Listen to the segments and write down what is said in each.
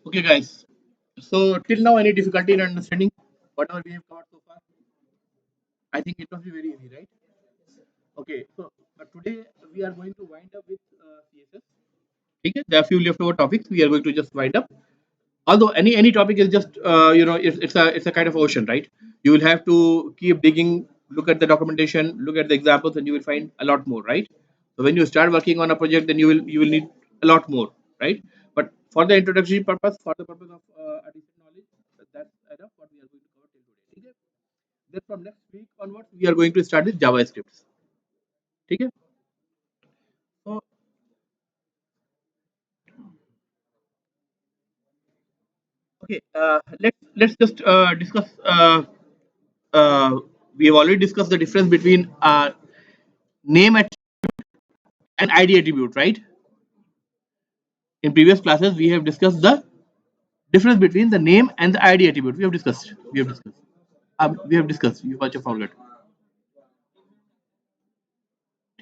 Okay, guys. So till now, any difficulty in understanding whatever we have covered so far? I think it must be very easy, right? Okay. So today we are going to wind up with CSS. Okay. There are few leftover topics. We are going to just wind up. Although any topic is just it's a kind of ocean, right? You will have to keep digging, look at the documentation, look at the examples, and you will find a lot more, right? So when you start working on a project, then you will need a lot more, right? But for the introductory purpose, for the purpose of additional knowledge, that's enough what we are going to cover till today. Okay? Then from next week onwards, we are going to start with JavaScript. Okay? So okay, let's just discuss. We have already discussed the difference between name and ID attribute, right? In previous classes, we have discussed the difference between the name and the ID attribute. We have discussed. We have discussed. We have discussed. You must have forgot.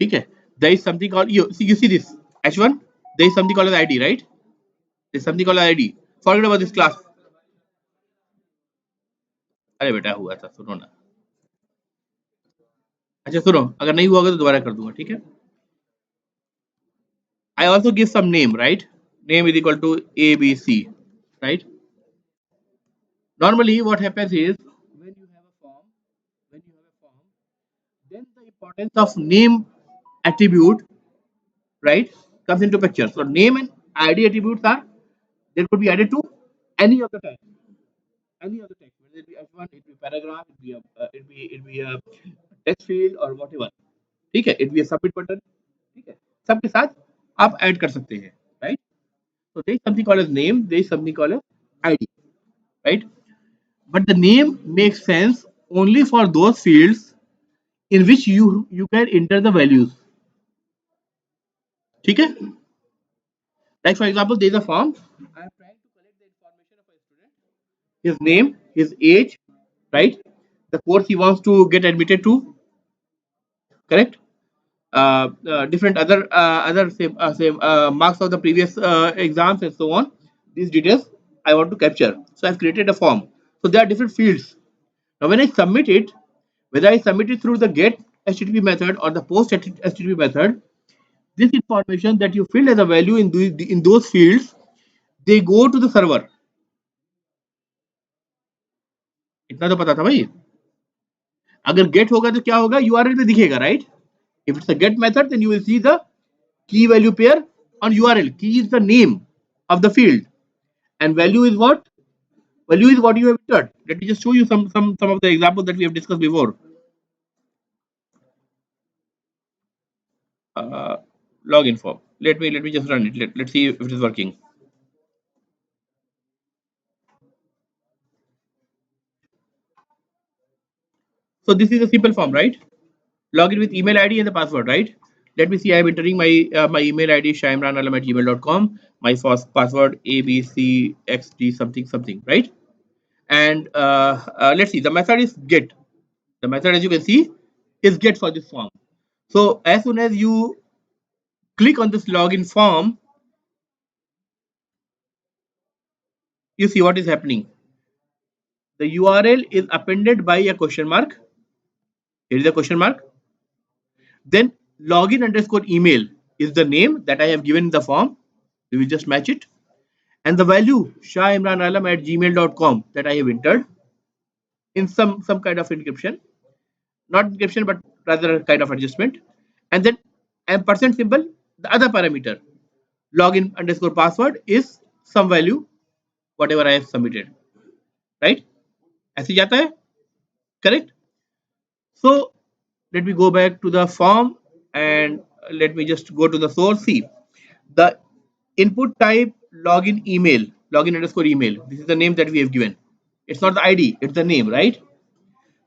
Okay. There is something called you see this H1. There is something called as ID, right? There is something called as ID. Forget about this class. अरे बेटा हुआ था सुनो ना. अच्छा सुनो अगर नहीं हुआ होगा तो दोबारा कर दूंगा ठीक है. I also give some name, right? Name is equal to ABC, right? Normally, what happens is when you have a form, when you have a form, then the importance of name attribute, right, comes into picture. So name and ID attributes are they could be added to any of the text, any of the text. Whether it be H1, it be paragraph, it be a text field or whatever. ठीक है, it be a submit button. ठीक है, सबके साथ आप add कर सकते हैं, right? So there is something called as name, there is something called as ID, right? But the name makes sense only for those fields in which you can enter the values. ठीक है. Like for example, there is a form. I am trying to collect the information of a student, his name, his age, right? The course he wants to get admitted to, correct? Different other same marks of the previous exams and so on. These details I want to capture. So I've created a form. So there are different fields. Now when I submit it, whether I submit it through the get HTTP method or the post HTTP method, this information that you filled as a value in those fields, they go to the server. इतना तो पता था भाई. अगर gate होगा तो क्या होगा यूआरएल पे दिखेगा right. If it's a get method then you will see the key value pair on URL. Key is the name of the field, and value is what? Value is what you have entered. Let me just show you some of the examples that we have discussed before. Uh, Login form. Let me just run it. Let's see if it is working. So this is a simple form, right? Login with email ID and the password, right? Let me see. I am entering my email ID shaimranalam@gmail.com. My first password abcxd something something, right? And let's see. The method is get. The method, as you can see, is get for this form. So as soon as you click on this login form, you see what is happening. The URL is appended by a question mark. Here is a question mark. Then login underscore email is the name that I have given in the form. We will just match it. And the value shahimranalam@gmail.com that I have entered in some kind of encryption, not encryption but rather a kind of adjustment. And then ampersand symbol, the other parameter, login underscore password is some value whatever I have submitted, right? ऐसे ही जाता है, correct? So let me go back to the form and let me just go to the source. See the input type login email, login underscore email. This is the name that we have given. It's not the ID, it's the name, right?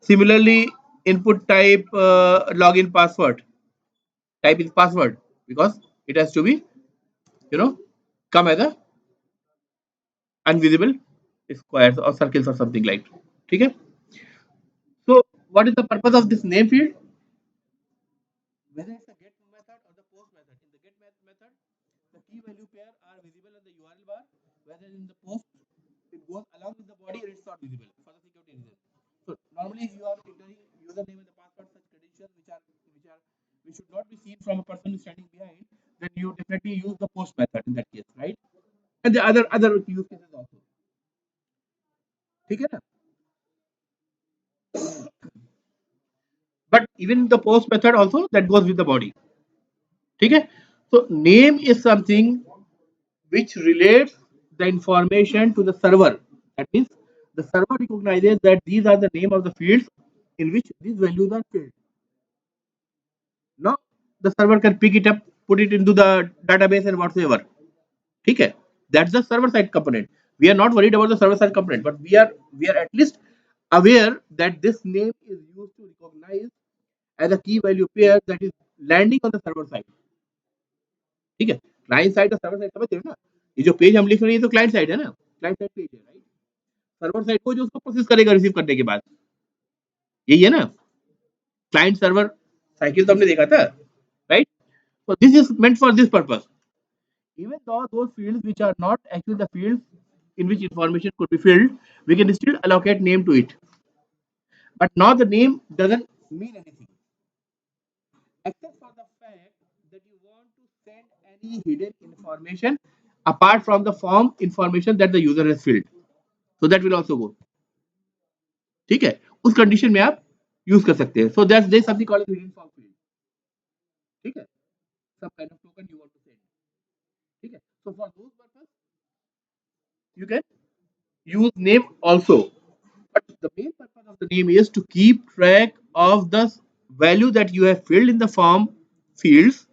Similarly, input type login password. Type is password because it has to be, you know, come as a invisible squares or circles or something like. Okay. So what is the purpose of this name field? Whether it's a get method or the post method. In the get method, the key value pair are visible in the URL bar, whether in the post goes along with the body and it's not visible for the security reason. So normally if you are entering username and the password such credentials which should not be seen from a person standing behind, then you definitely use the post method in that case, right? And the other use cases also. ठीक है ना? But even the post method also that goes with the body. ठीक है? So name is something which relates the information to the server. That means the server recognizes that these are the name of the fields in which these values are filled. Now the server can pick it up, put it into the database and whatsoever. Okay, that's the server side component. We are not worried about the server side component, but we are at least aware that this name is used to recognize as a key value pair that is landing on the server side. ठीक है, client side और server side समझ रहे हो ना? ये जो page हम लिख रहे हैं ये तो क्लाइंट साइड है ना, क्लाइंट साइड पेज है, राइट? सर्वर साइड को जो उसको प्रोसेस करेगा रिसीव करने के बाद, यही है ना क्लाइंट सर्वर साइकिल, तो हमने देखा था, right? So this is meant for this purpose. Even though those fields which are not actually the fields in which information could be filled, we can still allocate name to it. But now the name doesn't mean anything, except for the fact that you want to send any hidden information apart from the form information that the user has filled. So that will also go. ठीक है, उस condition में आप use कर सकते हैं. So that's there is something called hidden form field. ठीक है, some kind of token you want to send. ठीक है, so for those purpose you can use name also. But the main purpose of the name is to keep track of the value that you have filled in the form fields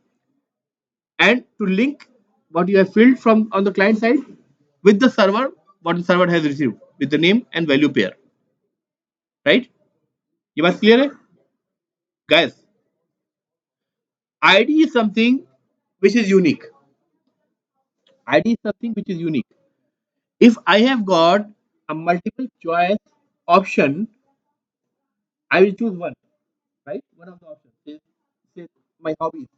and to link what you have filled from on the client side with the server, what the server has received with the name and value pair. Right? You must clear it? Guys, ID is something which is unique. ID is something which is unique. If I have got a multiple choice option, I will choose one, right? One of the options is my hobbies.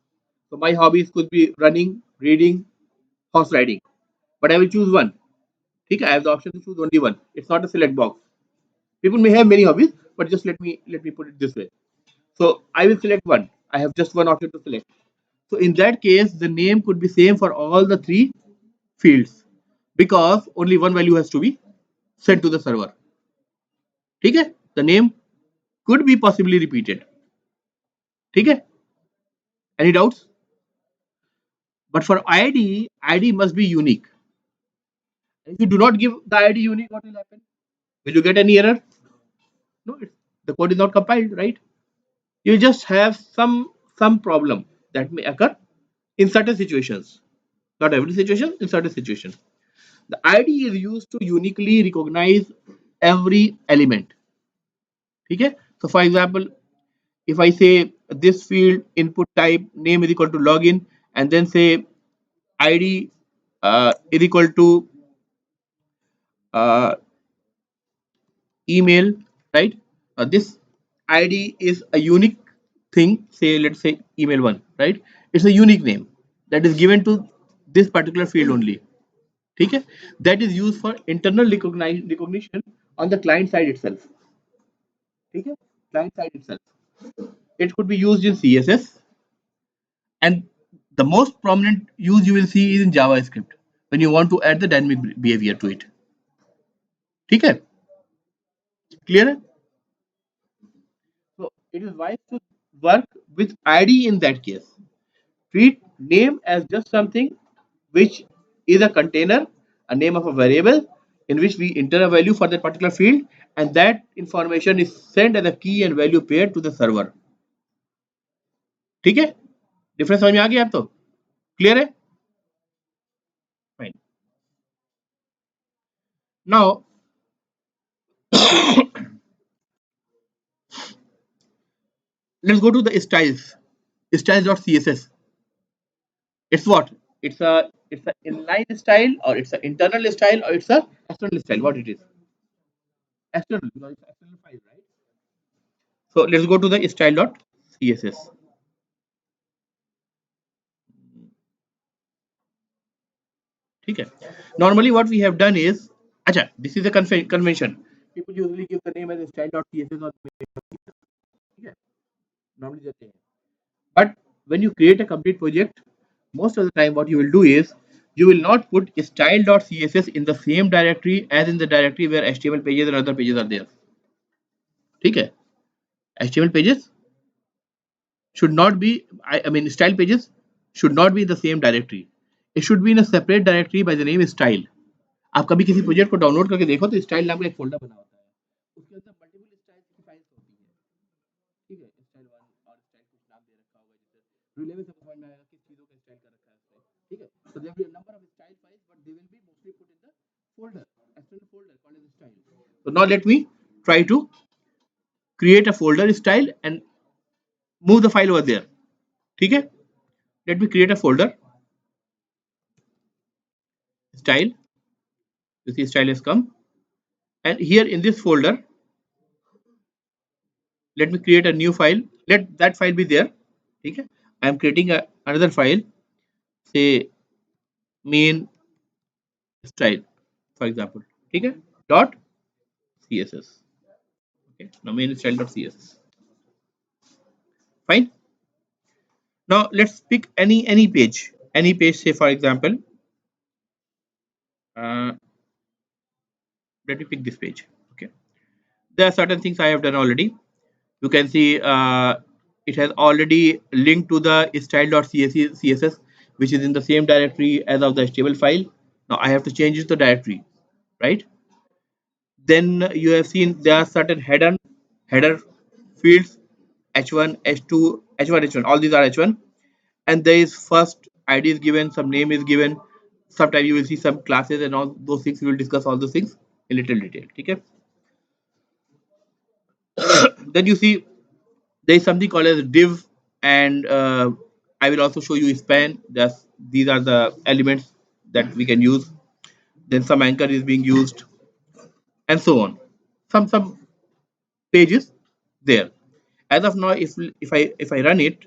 So my hobbies could be running, reading, horse riding. But I will choose one. Okay, I have the option to choose only one. It's not a select box. People may have many hobbies, but just let me put it this way. So I will select one. I have just one option to select. So in that case, the name could be same for all the three fields because only one value has to be sent to the server. Okay, the name could be possibly repeated. Okay, any doubts? But for ID must be unique. If you do not give the ID unique, what will happen? Will you get any error? No, the code is not compiled, right? You just have some problem that may occur in certain situations. Not every situation, in certain situations. The ID is used to uniquely recognize every element. Okay? So for example, if I say this field input type name is equal to login and then say ID is equal to uh, email, right? This ID is a unique thing. Say let's say email one, right? It's a unique name that is given to this particular field only. Okay? That is used for internal recognition on the client side itself. Okay? Client side itself. It could be used in CSS, and the most prominent use you will see is in JavaScript when you want to add the dynamic behavior to it. Okay? Clear? So it is wise to work with ID in that case. Treat name as just something which is a container, a name of a variable in which we enter a value for that particular field, and that information is sent as a key and value pair to the server. ठीक है, difference समझ में आ गया आप? तो clear है? Fine. Now let's go to the styles.css. It's what? It's a inline style, or it's an internal style, or it's a external style. What it is? External, because it's external file, right? So let's go to the style.css. ठीक है. Normally what we have done is Acha, this is a convention. People usually give the name as style.css or okay, normally they say. But when you create a complete project, most of the time what you will do is you will not put style.css in the same directory as in the directory where HTML pages and other pages are there. Okay? HTML pages should not be, I mean, style pages should not be in the same directory. It should be in a separate directory by the name style. आप कभी किसी project को download करके देखो तो style नाम का एक फोल्डर बना होता है, उसके अंदर मल्टीपल स्टाइल्स की फाइल्स होती है, ठीक है, स्टाइल 1 और स्टाइल कुछ नाम दे रखा होगा, जैसे रिलेवेंस से समझ में आएगा किस चीजों का स्टाइल कर रखा है उसने, ठीक है, so there will be a number of style files but they will be mostly put in the folder, external folder called as style. So now let me try to create a folder style and move the file over there, ठीक है. Let me create a folder style. You see style has come, and here in this folder let me create a new file. Let that file be there, okay. I am creating another file, say main style for example, okay, dot css. Okay, now main style dot css. Fine. Now let's pick any page, say for example, uh, let me pick this page. Okay, there are certain things I have done already. You can see it has already linked to the style.css, which is in the same directory as of the HTML file. Now I have to change it to directory, right? Then you have seen there are certain header fields, h1, h2, h1, h1. All these are h1, and there is first ID is given, some name is given. Sometimes you will see some classes and all those things. We will discuss all those things in little detail. Okay. Then you see there is something called as div, and I will also show you span. These are the elements that we can use. Then some anchor is being used, and so on. Some pages there. As of now, if I run it,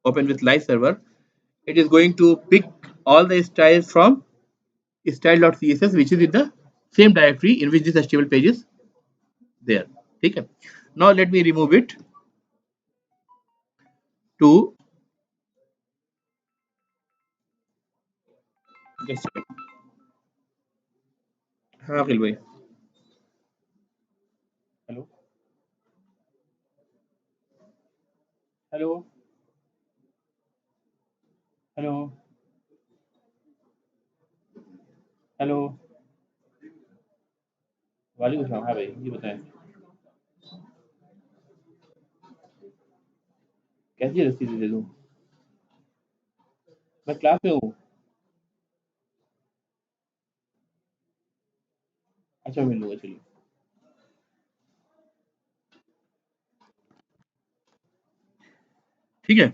open with live server, it is going to pick all the styles from style.css, which is in the same directory in which this HTML page is there. Okay. Now let me remove it to just हाँ अखिल भाई hello hello hello hello वालेकुम सलाम हाँ भाई जी बताएं कैसी रसीद दे दूँ मैं क्लास में हूँ अच्छा मिल लूँगा चलिए ठीक है.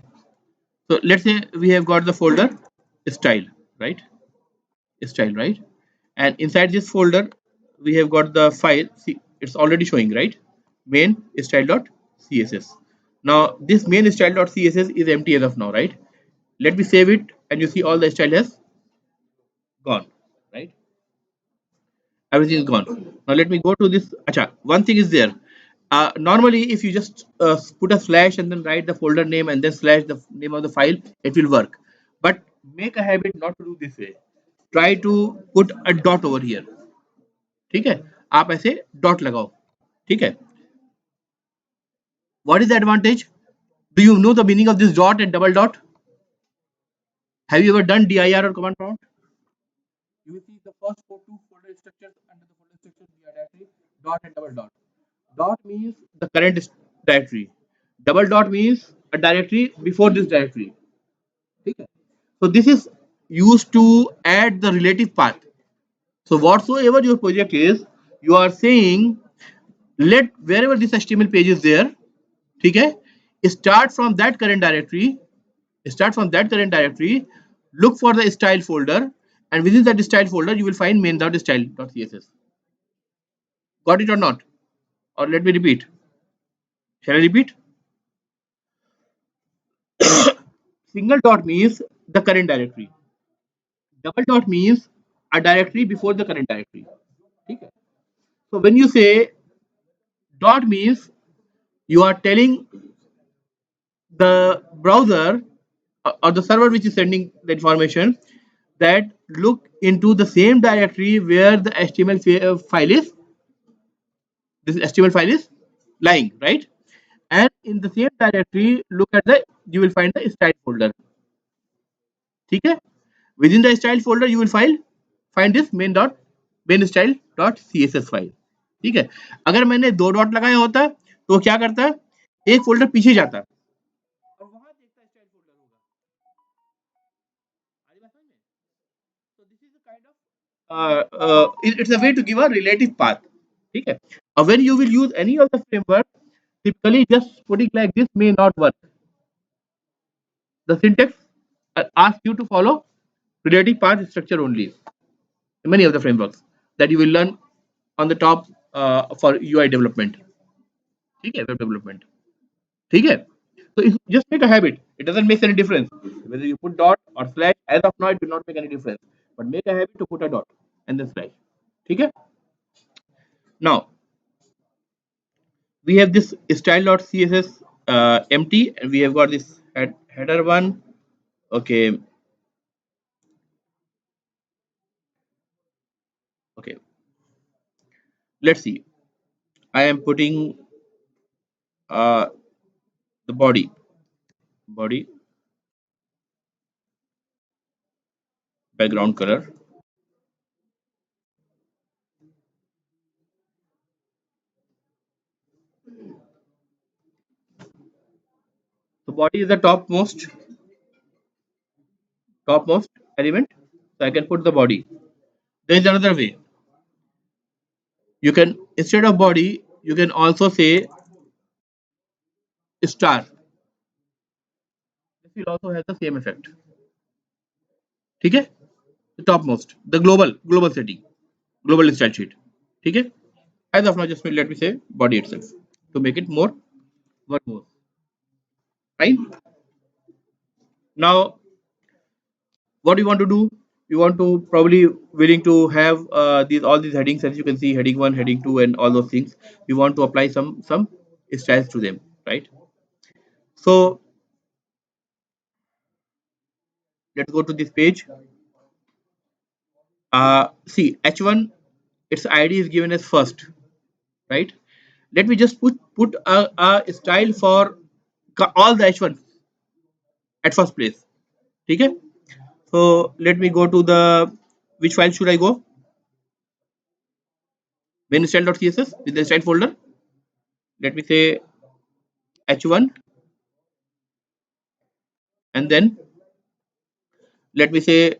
So let's say we have got the folder style, right? Style, right? And inside this folder, we have got the file. See, it's already showing, right? Main style.css. Now this main style.css is empty as of now, right? Let me save it, and you see all the style has gone, right? Everything is gone. Now let me go to this. Acha, one thing is there. Normally, if you just put a slash and then write the folder name and then slash the name of the file, it will work. But make a habit not to do this way. Try to put a dot over here. ठीक है आप ऐसे dot लगाओ ठीक है what is the advantage do you know the meaning of this dot and double dot have you ever done dir or command prompt you will see the first two folder structures under the folder structure directory dot and double dot dot means the current directory double dot means a directory before this directory ठीक है so this is used to add the relative path so whatsoever your project is you are saying let wherever this HTML page is there ठीक है start from that current directory look for the style folder and within that style folder you will find main.style.css got it or not or let me repeat shall I repeat single dot means the current directory double dot means a directory before the current directory ठीक है. So when you say dot means you are telling the browser or the server which is sending the information that look into the same directory where the HTML file is, this HTML file is lying, right? And in the same directory, look at the, you will find the style folder. ठीक है. Within the style folder you will find this main style dot css file. ठीक है. अगर मैंने दो dot लगाया होता तो वो क्या करता, एक फोल्डर पीछे जाता और वहां देखता स्टाइल फोल्डर होगा. आगे बात समझ में. So this is a kind of it's a way to give a relative path. ठीक है. When you will use any of the framework, typically just putting like this may not work. The syntax asks you to follow relative path structure only. Many of the frameworks that you will learn on the top for UI development. ठीक है, web development. ठीक है. So just make a habit. It doesn't make any difference whether you put dot or slash. As of now, it will not make any difference. But make a habit to put a dot and then slash. ठीक है. Now we have this style.css empty, and we have got this header one. Okay. Okay. Let's see. I am putting the body background color. The body is the topmost element, so I can put the body. There is another way. You can, instead of body, you can also say star. This will also have the same effect. ठीक है. The topmost, the global setting, global style sheet. ठीक है. As of now, just let me say body itself to make it more verbose. Fine. Now what do you want to do? You want to probably willing to have these all these headings, as you can see, heading 1, heading 2, and all those things. We want to apply some styles to them, right? So let's go to this page. See, h1, its id is given as first, right? Let me just put a style for all the h1 at first place. Okay. So let me go to the, which file should I go? Main style.css with the style folder. Let me say h1, and then let me say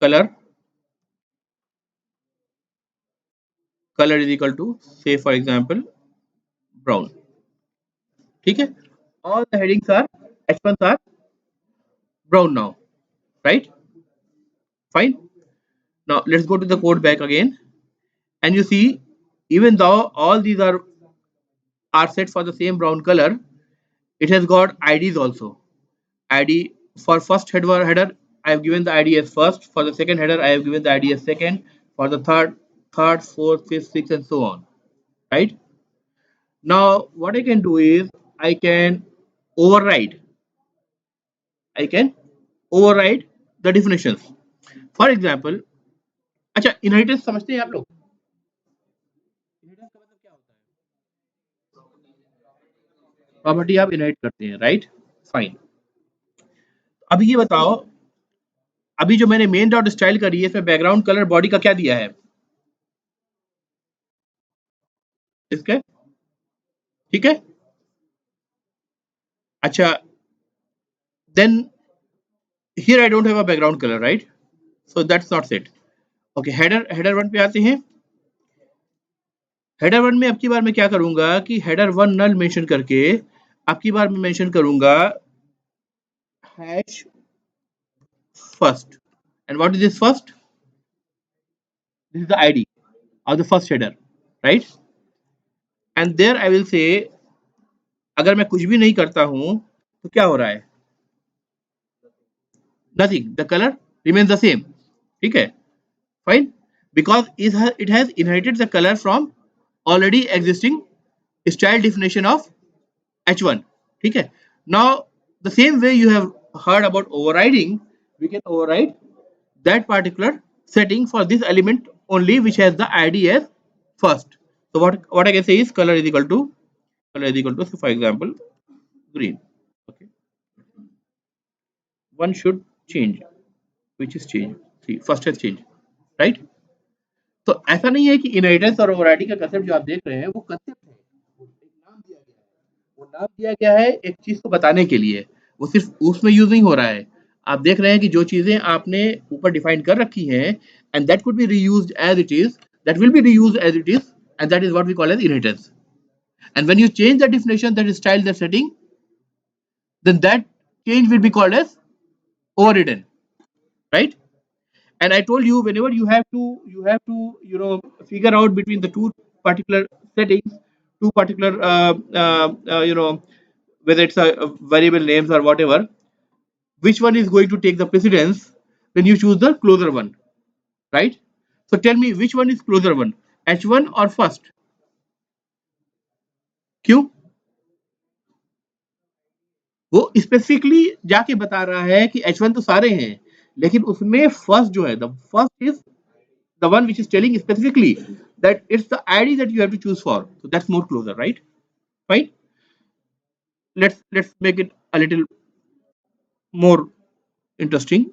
color is equal to, say for example, brown. Okay. All the headings are, h1s are brown now, right? Fine. Now let's go to the code back again, and you see, even though all these are set for the same brown color, it has got IDs also. ID for first header, I have given the ID as first. For the second header, I have given the ID as second. For the third, fourth, fifth, sixth, and so on. Right? Now, what I can do is I can override. The definitions. For example, अच्छा, inheritance समझते हैं आप लोग? Inheritance का मतलब क्या होता है? Property आप inherit करते हैं, right? Fine. अभी ये बताओ, अभी जो मैंने main dot style करी है, इसमें background color body का क्या दिया है? इसके, ठीक है. अच्छा, then here I don't have a background color, right? So that's not set. Okay, header 1 पे आते हैं. header 1 में अब की बार मैं क्या करूंगा कि header 1 null मेंशन करके अब की बार मैं मेंशन करूंगा hash first. And what is this first? This is the ID of the first header, right? And there I will say, अगर मैं कुछ भी नहीं करता हूं तो क्या हो रहा है? Nothing. The color remains the same. ठीक है. Fine. because it has inherited the color from already existing style definition of H1. Okay. Now the same way you have heard about overriding, we can override that particular setting for this element only which has the ID as first. So what I can say is color is equal to, so for example, green. Okay. One should change, which is change. See, first has change, right? तो ऐसा नहीं है कि inheritance और overriding का concept जो आप देख रहे हैं वो कंसेप्ट है, वो एक नाम दिया गया है, वो नाम दिया गया है एक चीज को बताने के लिए, वो सिर्फ उसमें यूज नहीं हो रहा है। आप देख रहे हैं कि जो चीजें आपने ऊपर डिफाइन कर रखी हैं and that could be reused as it is, that will be reused as it is, and that is what we call as inheritance. And when you change the definition, that is style, that setting, then that change will be called as overridden, right? And I told you, whenever you have to figure out between the two particular settings, two particular whether it's a variable names or whatever, which one is going to take the precedence, then you choose the closer one, right? So tell me which one is closer one, H1 or first? क्यों? वो specifically जाके बता रहा है कि H1 तो सारे हैं, लेकिन उसमें फर्स्ट जो है, the first is the one which is telling specifically that it's the ID that you have to choose for. So that's more closer, right? Fine. Let's make it a little more interesting.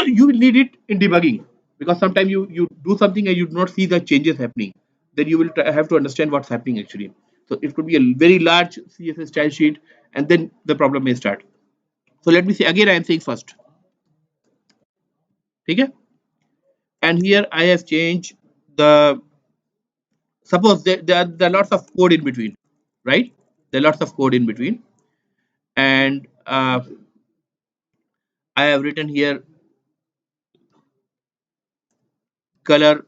You will need it in debugging because sometimes you do something and you do not see the changes happening. Then you will have to understand what's happening actually. So it could be a very large CSS style sheet, and then the problem may start. So let me say again. I am saying first. Okay. And here I have changed the. Suppose there are lots of code in between, right? There are lots of code in between, and I have written here color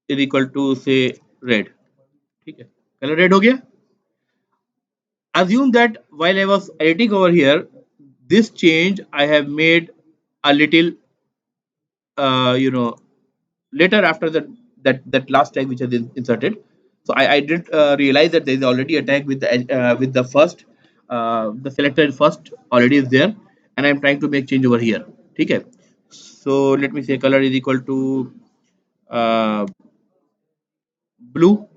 is equal to say red. ठीक है, color red हो गया. Assume that while I was editing over here, this change I have made a little, later after that last tag which has been inserted. So I didn't realize that there is already a tag with the first, the selected first already is there, and I'm trying to make change over here. Okay. So let me say color is equal to blue,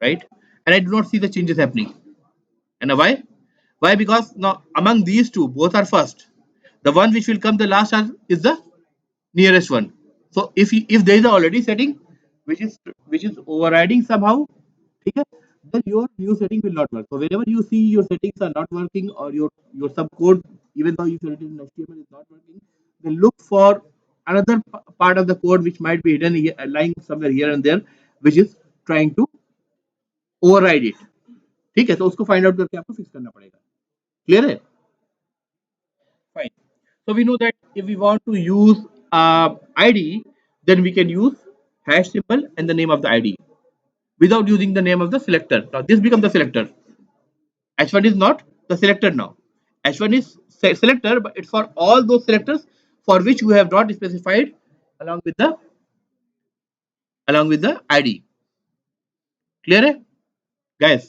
right? And I do not see the changes happening. And why? Why? Because now among these two, both are first. The one which will come the last is the nearest one. So if there is a already setting which is overriding somehow, okay, then your new setting will not work. So whenever you see your settings are not working or your subcode, even though you set it in HTML is not working, then look for another part of the code which might be hidden here, lying somewhere here and there, which is trying to override it. ठीक है, तो उसको find out करके आपको fix करना पड़ेगा. Clear है? Fine. So we know that if we want to use ID, then we can use hash symbol and the name of the ID without using the name of the selector. Now this becomes the selector. H1 is not the selector now. H1 is selector, but it's for all those selectors for which you have not specified along with the ID. Clear है? Guys,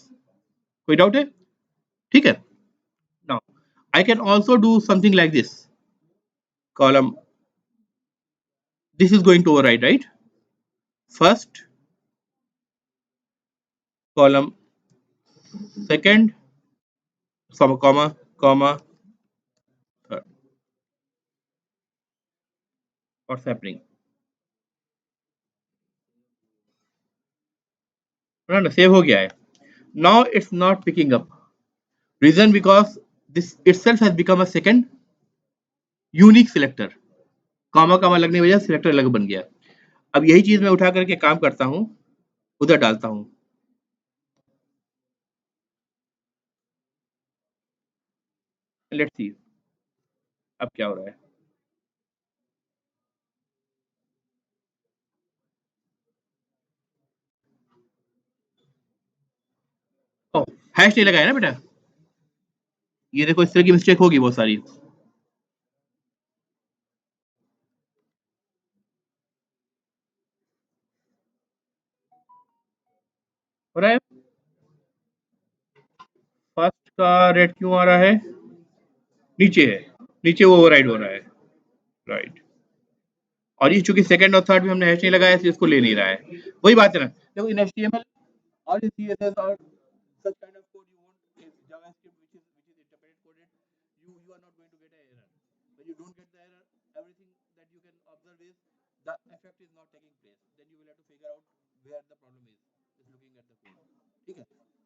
कोई doubt है? ठीक है? Now I can also do something like this. Column. This is going to override, right? First column, second, comma, third. What's happening? No, save हो गया है. Now it's not picking up. Reason because this itself has become a second unique selector. Comma लगने की वजह से selector अलग बन गया. अब यही चीज मैं उठा करके काम करता हूं, उधर डालता हूं. लेट्स सी अब क्या हो रहा है. ओ, हैश नहीं लगाया ना बेटा. ये देखो इस तरह की मिस्टेक होगी बहुत सारी. हो रहा है? फर्स्ट का रेट क्यों आ रहा है? नीचे है, नीचे वो ओवरराइड हो रहा है, राइट। और ये चूंकि सेकंड और थर्ड में हमने हैश नहीं लगाया इसलिए इसको ले नहीं रहा है। वही बात है ना, देखो इन एचटीएमएल और इन सीएसएस और such kind of code you want is JavaScript which is interpreted coded, you are not going to get an error. When you don't get the error, everything that you can observe is the effect is not taking place. Then you will have to figure out where the problem is looking at the code. ठीक है?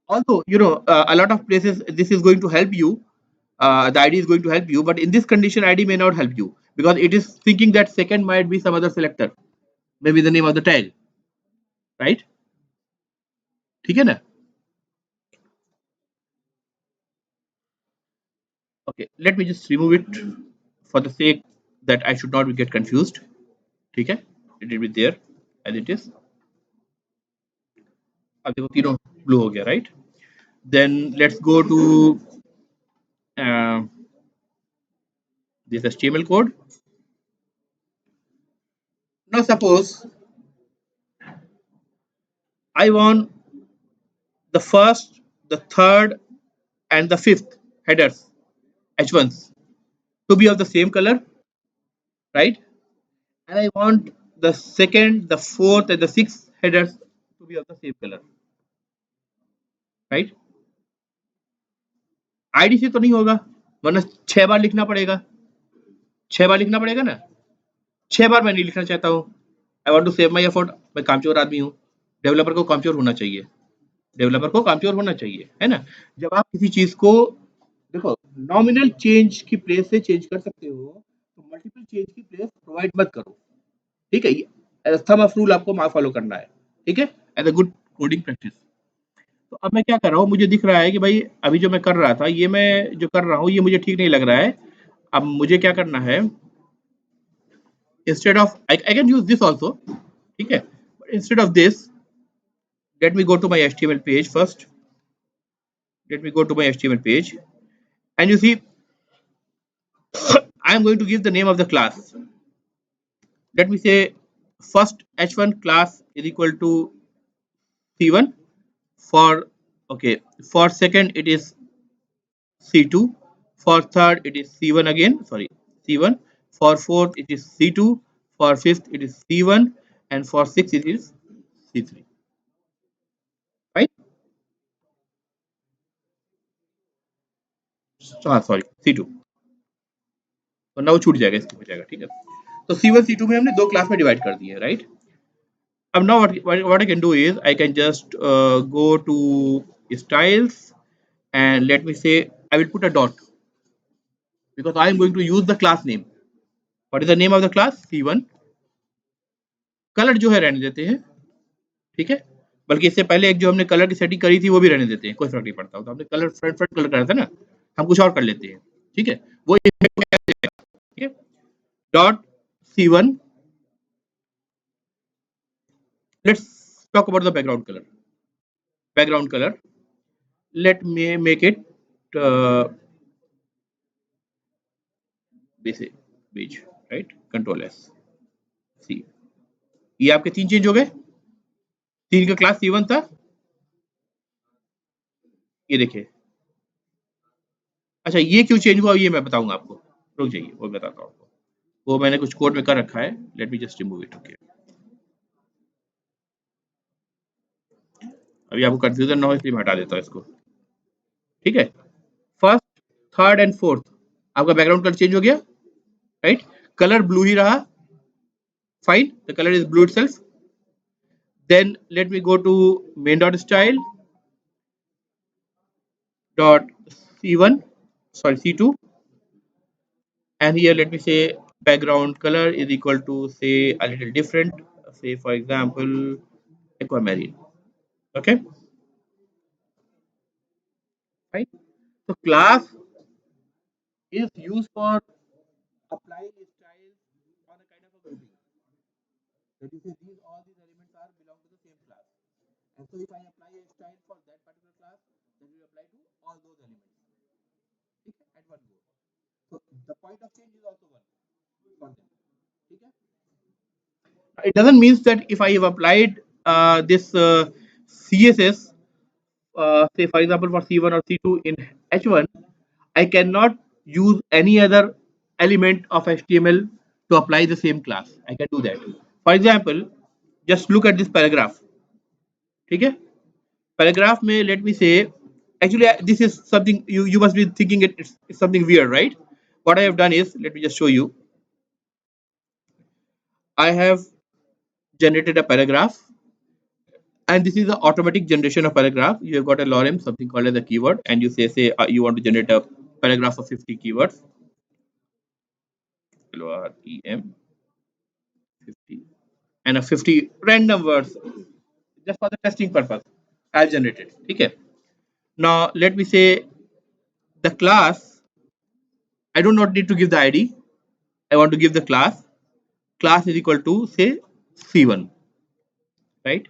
Also, you know, a lot of places this is going to help you. The ID is going to help you, but in this condition, ID may not help you because it is thinking that second might be some other selector, maybe the name of the tag, right? ठीक है ना? Okay, let me just remove it for the sake that I should not get confused. ठीक है? It will be there as it is. अब देखो तीनों blue हो गया, right? Then let's go to uh, this HTML code. Now suppose I want the first, the third, and the fifth headers H1s to be of the same color, right? And I want the second, the fourth, and the sixth headers to be of the same color, right? ID से तो नहीं होगा, वरना 6 बार लिखना पड़ेगा, 6 बार लिखना पड़ेगा ना। 6 बार मैं नहीं लिखना चाहता हूँ। I want to save my effort. मैं कामचोर आदमी हूँ। डेवलपर को कामचोर होना चाहिए, डेवलपर को कामचोर होना चाहिए, है ना? जब आप किसी चीज को देखो नॉमिनल चेंज की प्लेस से चेंज कर सकते हो तो मल्टीपल चेंज की प्लेस प्रोवाइड मत करो, ठीक है? एज थंब ऑफ रूल आपको फॉलो करना है, ठीक है? As a good coding practice. तो अब मैं क्या कर रहा हूँ, मुझे दिख रहा है कि भाई अभी जो मैं कर रहा था ये मैं जो कर रहा हूँ ये मुझे ठीक नहीं लग रहा है। अब मुझे क्या करना है, instead of I can use this also, ठीक है? But instead of this, let me go to my HTML page first. Let me go to my HTML page, and you see I am going to give the name of the class. Let me say first H1 class is equal to C1. For okay, for second it is C2. For third it is C1 again. Sorry, C1. For fourth it is C2. For fifth it is C1, and for sixth it is C3. Right? Sorry, C2। वरना वो छूट जाएगा, इसको हो जाएगा, ठीक है? तो C1 C2 में हमने दो क्लास में डिवाइड कर दिए, राइट? अब now what I can do is I can just go to styles and let me say I will put a dot because I am going to use the class name. What is the name of the class? C1। Colour जो है रहने देते हैं, ठीक है? बल्कि इससे पहले एक जो हमने कलर की सेटिंग करी थी वो भी रहने देते हैं, कोई फर्क नहीं पड़ता। तो हमने कलर फ्रंट फ्रंट कलर करा था ना, हम कुछ और कर लेते हैं, ठीक है? वो ठीक है, dot C1। Let's talk about the background color. Background color. Let me make it uh, basic beige, right? Control S C। ये आपके तीन चेंज हो गए। तीन का क्लास C1 था, ये देखिए। अच्छा ये क्यों चेंज हुआ ये मैं बताऊंगा आपको, रुक जाइए वो बताता हूँ आपको। वो मैंने कुछ कोड में कर रखा है, let me just remove it. Okay, अभी आपको कंफ्यूजन ना हो इसलिए मैं हटा देता हूँ इसको, ठीक है? फर्स्ट, थर्ड एंड फोर्थ आपका बैकग्राउंड कलर चेंज हो गया, राइट? कलर ब्लू ही रहा, fine, the colour is blue itself. Then let me go to main dot style dot C1, sorry C2, and here let me say background color is equal to say a little different, say for example aquamarine. Okay, right? So class is used for applying styles on a kind of a grouping. That you say these elements are belong to the same class, and so if I apply a style for that particular class, then we apply to all those elements, okay, at one go. So the point of change is also one for them. Okay? It doesn't mean that if I have applied this CSS say for example for C1 or C2 in H1, I cannot use any other element of HTML to apply the same class. I can do that. For example, just look at this paragraph. Okay? Paragraph may, let me say, actually this is something you must be thinking it's something weird, right? What I have done is, let me just show you. I have generated a paragraph, and this is the automatic generation of paragraph. You have got a lorem, something called as a keyword, and you say you want to generate a paragraph of 50 keywords. LOREM 50 and a 50 random words just for the testing purpose. I'll generate it. Okay. Now let me say the class. I do not need to give the ID. I want to give the class. Class is equal to say C1, right?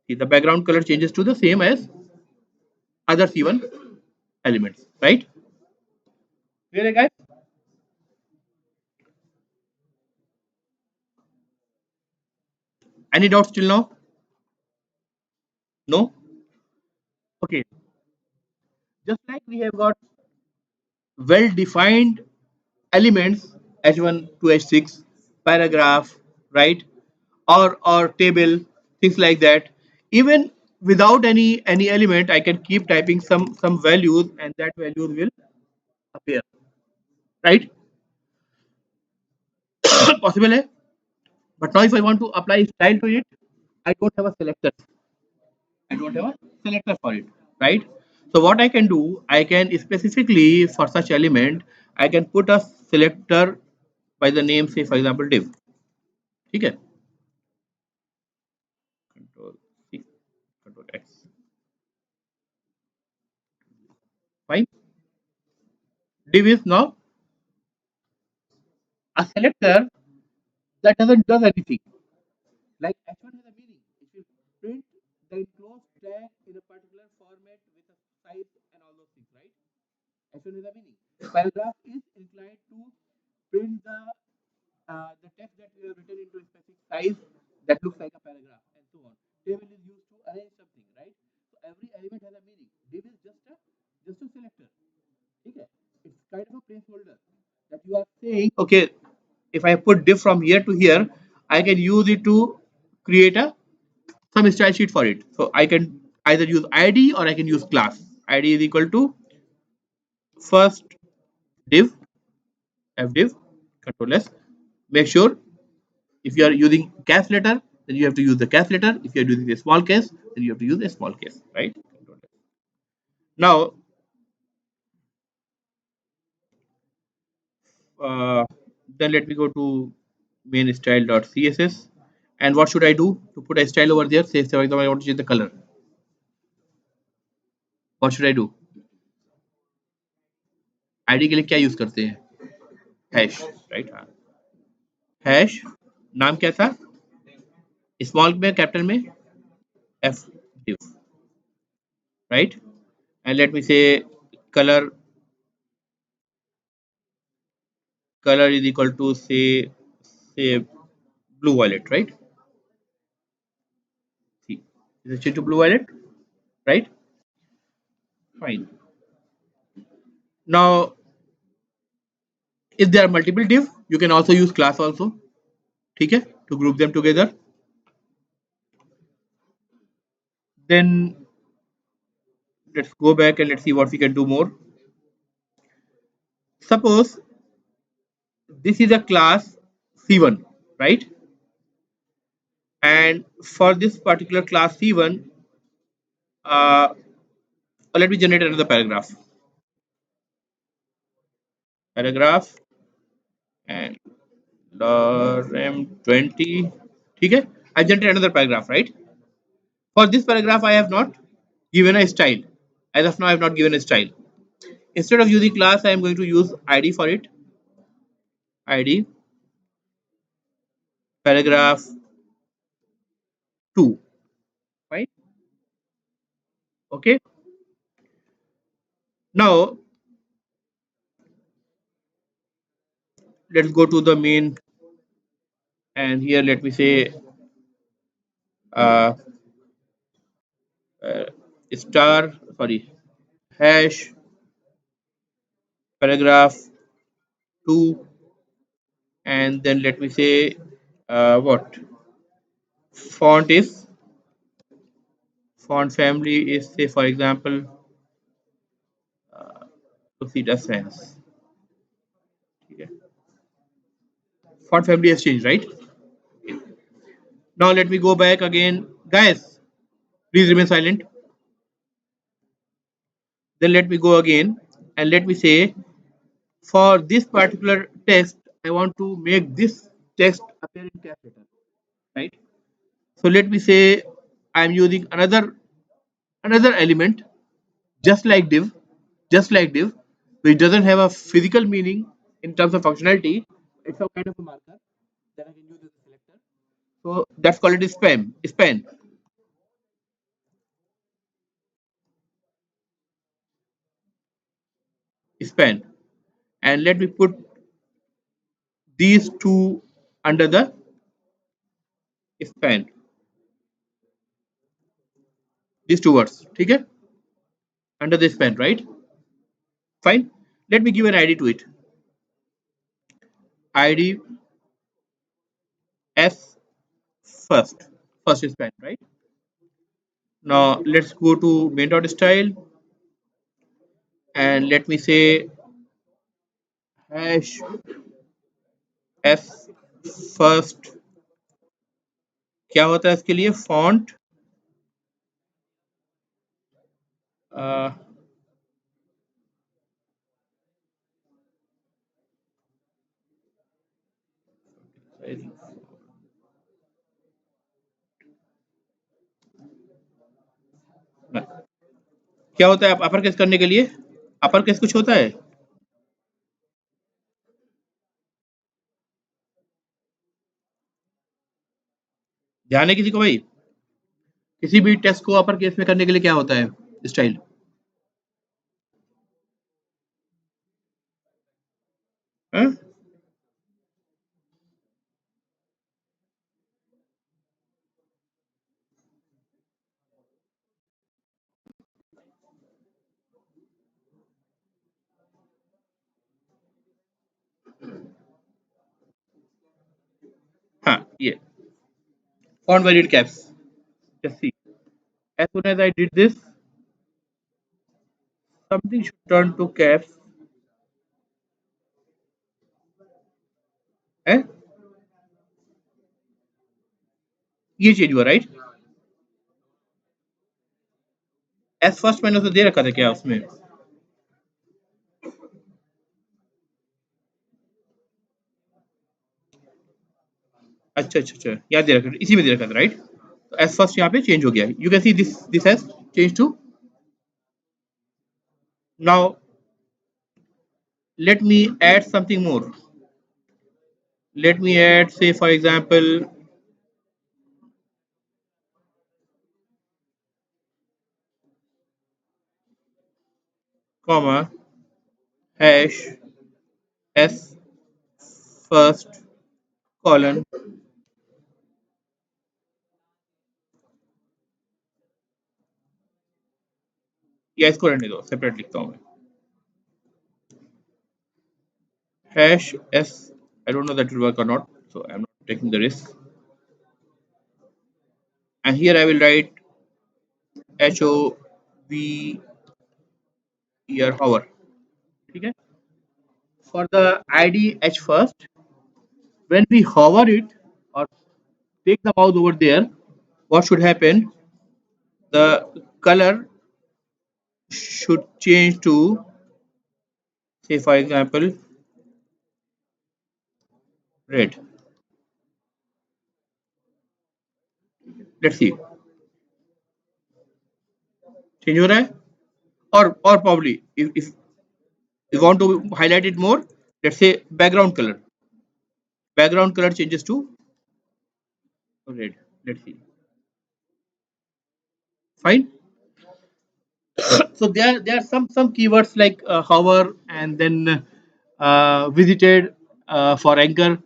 See, the background color changes to the same as other C1 elements, right? Clear, guys? Any doubts till now? No? Okay. Just like we have got well defined elements H1 to H6, paragraph, right? Or table, things like that. Even without any element, I can keep typing some values and that values will appear, right? Possible, eh? But now if I want to apply style to it, I don't have a selector. I don't have a selector for it, right? So what I can do, I can specifically for such element, I can put a selector by the name, say for example div. Okay, Control C, Control X. Fine. Div is now a selector that doesn't does anything. Like H1 has a meaning. It will print the enclosed tag in a particular format with a size and all those things, right? H1 has a meaning. Paragraph is inclined to print the text that we have written into a specific size that looks like a paragraph and so on. Table is used to arrange something, right? So every element has a meaning. Div is just a selector. Okay? It's kind of a placeholder that you are saying, okay, if I put div from here to here, I can use it to create a some style sheet for it. So I can either use ID or I can use class. ID is equal to first div fdiv control s. Make sure if you are using caps letter, then you have to use the caps letter. If you are using a small case, then you have to use a small case, right? Now, uh, then let me go to main style.css. And what should I do to put a style over there? Say, for example, I want to change the color. What should I do? ID के लिए क्या use करते हैं hash right hash नाम क्या था small में capital में F div right and let me say color color is equal to say blue violet right see is it changed to blue violet right fine now if there are multiple div you can also use class also ठीक है to group them together then let's go back and let's see what we can do more suppose this is a class c1 right and for this particular class c1 uh, let me generate another paragraph and lorem20 ठीक है I generate another paragraph right for this paragraph I have not given a style as of now I have not given a style instead of using class I am going to use id for it id paragraph 2 right okay now let's go to the main and here let me say uh, uh, star, sorry, hash, paragraph 2, and then let me say what font is, font family is, say for example, Lucida Sans. Okay. Font family has changed, right? Now let me go back again. Guys, please remain silent. Then let me go again and let me say for this particular text, I want to make this text appear in cap letter, right? So let me say I'm using another element just like div, just like div, which doesn't have a physical meaning in terms of functionality. It's a kind of a marker that I can use as a selector. So that's called it span. And let me put these two under the span. These two words, okay? Under the span, right? Fine. Let me give an ID to it. ID S first span, right? Now let's go to main.style and let me say hash s first. क्या होता है इसके लिए font uh, क्या होता है upper case करने के लिए अपर केस कुछ होता है ध्यान है किसी को भाई किसी भी टेक्स्ट को अपर केस में करने के लिए क्या होता है स्टाइल हाँ ये font varied caps just see as soon as I did this something should turn to caps है ये चेंज हुआ राइट एस फर्स्ट मैंने उसे दे रखा था क्या उसमें अच्छा अच्छा अच्छा याद दे रखा था इसी में दे रखा था राइट तो एस फर्स्ट यहाँ पे चेंज हो गया you can see this has change to now let me add something more let me add say for example comma hash s first colon या इसको रहने दो सेपरेट लिखता हूँ मैं hash s I don't know that will work or not so I'm not taking the risk and here I will write HOV here hover ठीक है for the ID h first when we hover it or take the mouse over there what should happen the color should change to say for example red let's see change हो रहा है or probably if you want to highlight it more let's say background color changes to red let's see fine so there are some keywords like hover and then visited for anchor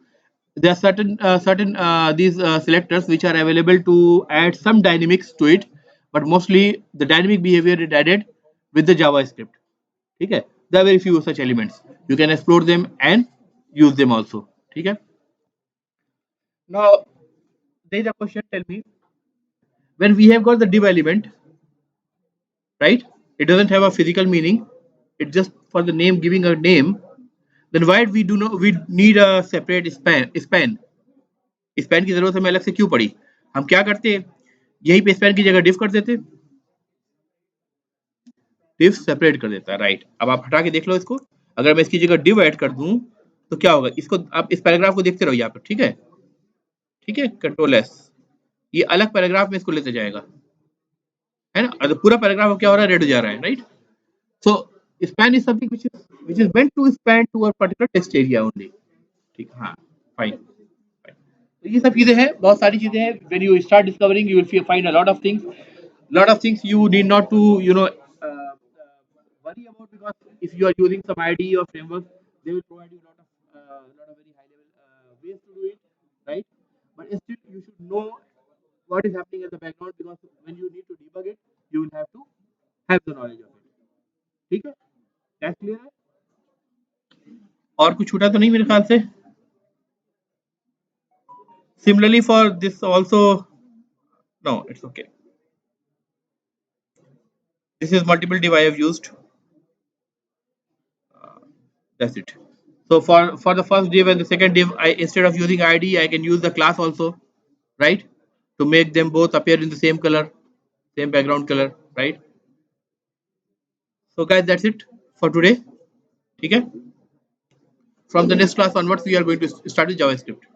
there are certain these selectors which are available to add some dynamics to it but mostly the dynamic behavior is added with the JavaScript. Okay, there are very few such elements. You can explore them and use them also. Okay. Now there is a question. Tell me, when we have got the div element, right? It doesn't have a physical meaning. It's just for the name, giving a name. Then why we do not we need a separate span? Span की जरूरत हमें अलग से क्यों पड़ी? हम क्या करते, यहीं पे स्पैन की जगह डिफ कर देते, डिफ सेपरेट कर देता है, राइट? अब आप हटा के देख लो इसको, अगर मैं इसकी जगह डिव ऐड कर दूं तो क्या होगा? इसको आप इस पैराग्राफ को देखते रहो यहाँ पर, ठीक है? ठीक है, कंट्रोल एस, ये अलग पैराग्राफ में इसको लेते जाएगा, है ना? और पूरा पैराग्राफ क्या हो रहा है? रेड हो जा रहा है, right? So span is something which is meant to span to a particular text area only. ठीक, हाँ, फाइन। तो ये सब चीजें हैं, बहुत सारी चीजें हैं। when you start discovering you will find a lot of things you need not to worry about, because if you are using some IDE or framework, they will provide you lot of very high level ways to do it, right? But still you should know what is happening in the background, because when you need to debug it, you will have to have the knowledge of it. ठीक है, that's clear है? और कुछ छूटा तो नहीं मेरे ख्याल से? Similarly for this also, no, it's okay. This is multiple div I have used. That's it. So for the first div and the second div, I, instead of using ID, I can use the class also, right? To make them both appear in the same color, same background color, right? So guys, that's it for today. Okay. From the next class onwards, we are going to start with JavaScript.